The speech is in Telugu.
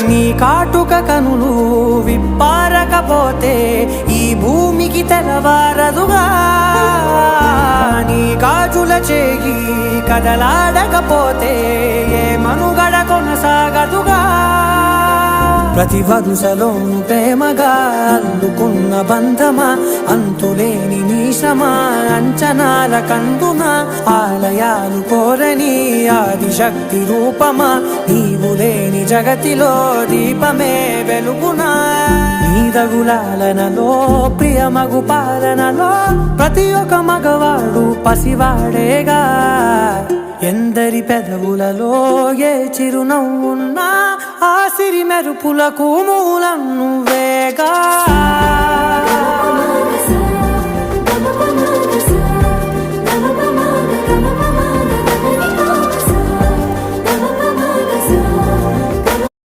నీ కాటుక కనులు విప్పారకపోతే ఈ భూమికి తెలవారదుగా నీ గాజుల చేయి కదలాడకపోతే ఏ మనుగడ కొనసాగదుగా ప్రతి వరుసలోను ప్రేమగా అల్లుకున్న బంధమా అంతులేని నీశమా అంచనాల కందున ఆలయాలు కోరని ఆదిశక్తి రూపమా నీవు లేని జగతిలో దీపమే వెలుగునా నీదగులాలనలో ప్రియమగు పాలనలో ప్రతి ఒక్క మగవాడు పసివాడేగా ఎందరి పెదవులలో ఏ చిరునవ్వున్నా ఆ సిరి మెరుపులకు మూలం నువ్వేగా